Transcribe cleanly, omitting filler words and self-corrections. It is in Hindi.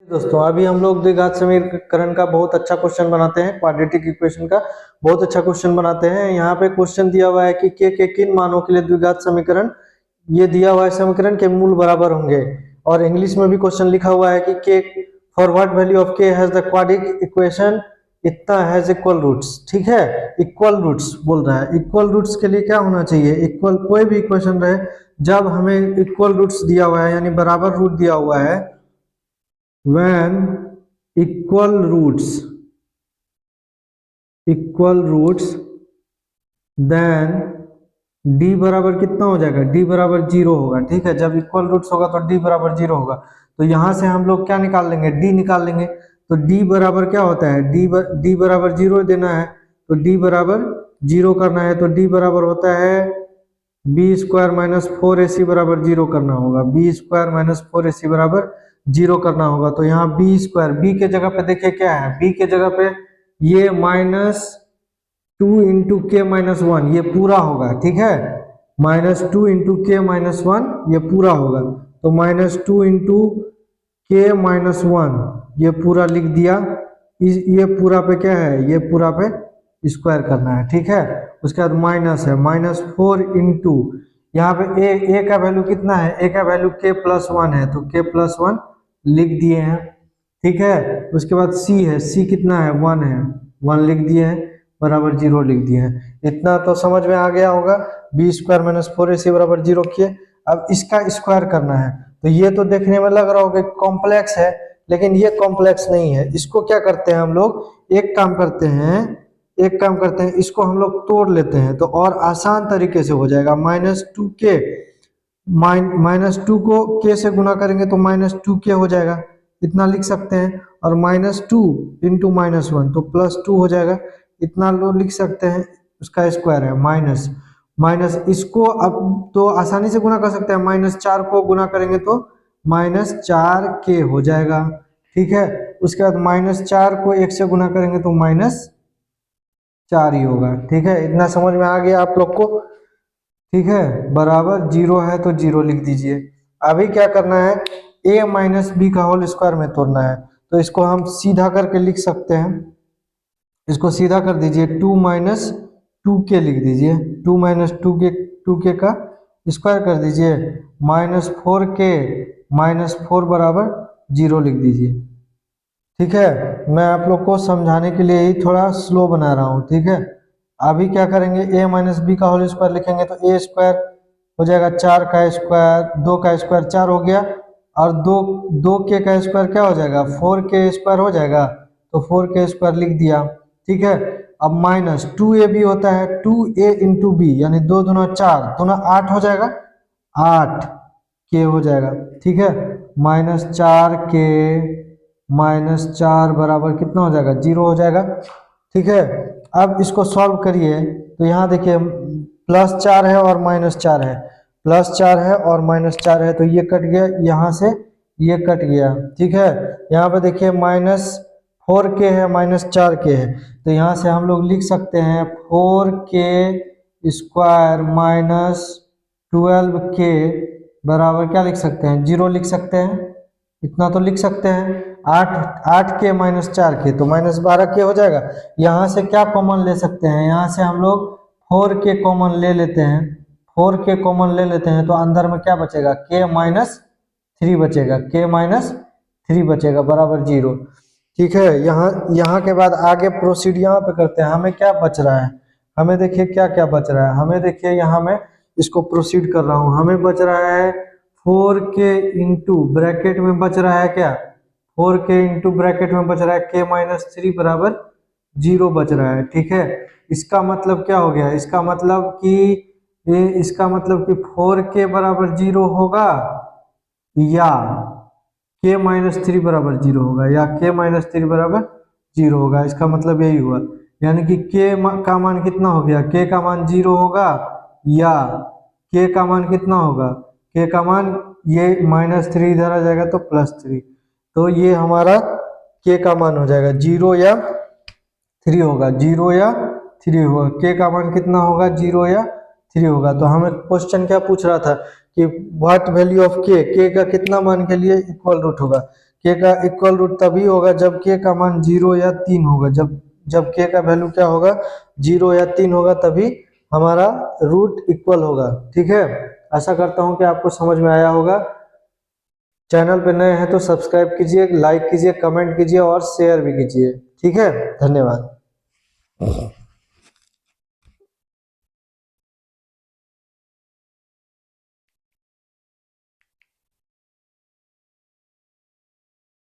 दोस्तों अभी हम लोग द्विघात समीकरण का बहुत अच्छा क्वेश्चन बनाते हैं। क्वाड्रेटिक इक्वेशन का बहुत अच्छा क्वेश्चन बनाते हैं। यहाँ पे क्वेश्चन दिया हुआ है कि के किन मानों के लिए द्विघात समीकरण ये दिया हुआ है समीकरण के मूल बराबर होंगे। और इंग्लिश में भी क्वेश्चन लिखा हुआ है कि के फॉर व्हाट वैल्यू ऑफ के हैज द क्वाड्रेटिक इक्वेशन इतना हैज इक्वल रूट्स। ठीक है, इक्वल रूट्स बोल रहा है। इक्वल रूट्स के लिए क्या होना चाहिए? इक्वल कोई भी इक्वेशन रहे, जब हमें इक्वल रूट्स दिया हुआ है यानी बराबर रूट दिया हुआ है, when equal roots then d बराबर कितना हो जाएगा? d बराबर 0 होगा। ठीक है, जब इक्वल रूट्स होगा तो d बराबर 0 होगा। तो यहां से हम लोग क्या निकाल लेंगे? d निकाल लेंगे। तो d बराबर क्या होता है? d बराबर 0 देना है, तो d बराबर 0 करना है। तो d बराबर होता है बी स्क्वायर माइनस 4ac बराबर 0 करना होगा। बी स्क्वायर माइनस 4ac बराबर 0 करना होगा। तो यहाँ बी स्क्वायर, बी के जगह पे देखिए क्या है, बी के जगह पे ये -2 इंटू के माइनस 1 ये पूरा होगा। ठीक है, -2 इंटू के माइनस 1 ये पूरा होगा। तो -2 इंटू के माइनस 1 ये पूरा लिख दिया। ये पूरा पे क्या है? ये पूरा पे स्क्वायर करना है। ठीक है, उसके बाद माइनस है, -4 इंटू यहाँ पे ए का वैल्यू कितना है? ए का वैल्यू के प्लस 1 है, तो के प्लस 1 लिख दिए हैं। ठीक है, उसके बाद सी है, सी कितना है? 1 है, 1 लिख दिए हैं, बराबर 0 लिख दिए हैं। इतना तो समझ में आ गया होगा। बी स्क्वायर माइनस 4ac बराबर 0 किए। अब इसका स्क्वायर करना है। तो ये तो देखने में लग रहा होगा कॉम्प्लेक्स है, लेकिन ये कॉम्प्लेक्स नहीं है। इसको क्या करते हैं हम लोग? एक काम करते हैं, इसको हम लोग तोड़ लेते हैं तो और आसान तरीके से हो जाएगा। -2 को के से गुना करेंगे तो -2k हो जाएगा, इतना लिख सकते हैं। और -2 इंटू -1 तो +2 हो जाएगा, इतना लोग लिख सकते हैं। उसका स्क्वायर है माइनस इसको अब तो आसानी से गुना कर सकते हैं। -4 को गुना करेंगे तो -4k हो जाएगा। ठीक है, उसके बाद -4 को 1 से गुना करेंगे तो -4 ही होगा। ठीक है, इतना समझ में आ गया आप लोग को? ठीक है, बराबर 0 है तो 0 लिख दीजिए। अभी क्या करना है? a माइनस बी का होल स्क्वायर में तोड़ना है। तो इसको हम सीधा करके लिख सकते हैं। इसको सीधा कर दीजिए, 2 माइनस 2k लिख दीजिए। 2 माइनस 2k का स्क्वायर कर दीजिए, -4k माइनस 4 बराबर 0 लिख दीजिए। ठीक है, मैं आप लोग को समझाने के लिए ही थोड़ा स्लो बना रहा हूँ। ठीक है, अभी क्या करेंगे? a माइनस बी का होल स्क्वायर लिखेंगे तो a स्क्वायर हो जाएगा 4 का स्क्वायर, 2 का स्क्वायर 4 हो गया, और 2k का स्क्वायर क्या हो जाएगा? 4k स्क्वायर हो जाएगा, तो 4k स्क्वायर लिख दिया। ठीक है, अब -2a भी होता है, 2a इंटू बी यानी 2 दूना 4, दूना 8 हो जाएगा, 8k हो जाएगा। ठीक है, -4k -4 बराबर कितना हो जाएगा? 0 हो जाएगा। ठीक है, अब इसको सॉल्व करिए तो यहाँ देखिए +4 है और -4 है, +4 है और -4 है, तो ये कट गया, यहाँ से ये कट गया। ठीक है, यहाँ पे देखिए -4k है, -4k है, तो यहाँ से हम लोग लिख सकते हैं 4k स्क्वायर -12k बराबर क्या लिख सकते हैं? 0 लिख सकते हैं। इतना तो लिख सकते हैं। 8k -4k तो -12k हो जाएगा। यहाँ से क्या कॉमन ले सकते हैं? यहाँ से हम लोग 4k कॉमन ले लेते हैं। 4k कॉमन ले लेते हैं तो अंदर में क्या बचेगा? k -3 बचेगा, k -3 बचेगा बराबर 0। ठीक है, यहाँ के बाद आगे प्रोसीड यहाँ पे करते हैं। हमें क्या बच रहा है? हमें देखिए क्या क्या बच रहा है। हमें देखिए यहाँ मैं इसको प्रोसीड कर रहा हूँ। हमें बच रहा है 4k इंटू ब्रैकेट में बच रहा है क्या? 4k इंटू ब्रैकेट में बच रहा है k -3 बराबर 0 बच रहा है। ठीक है, इसका मतलब क्या हो गया? इसका मतलब कि 4k बराबर 0 होगा या k -3 बराबर 0 होगा, या k -3 बराबर 0 होगा। इसका मतलब यही हुआ, यानी कि k का मान कितना हो गया? k का मान 0 होगा, या k का मान कितना होगा? k का मान ये -3 इधर आ जाएगा तो +3, तो ये हमारा k का मान हो जाएगा 0 या 3 होगा, 0 या 3 होगा। k का मान कितना होगा? 0 या 3 होगा। तो हमें क्वेश्चन क्या पूछ रहा था कि what value of k, k का कितना मान के लिए इक्वल रूट होगा? के का इक्वल रूट तभी होगा जब के का मान 0 या 3 होगा। जब के का वैल्यू क्या होगा, 0 या 3 होगा, तभी हमारा रूट इक्वल होगा। ठीक है, आशा करता हूं कि आपको समझ में आया होगा। चैनल पे नए हैं तो सब्सक्राइब कीजिए, लाइक कीजिए, कमेंट कीजिए और शेयर भी कीजिए। ठीक है, धन्यवाद।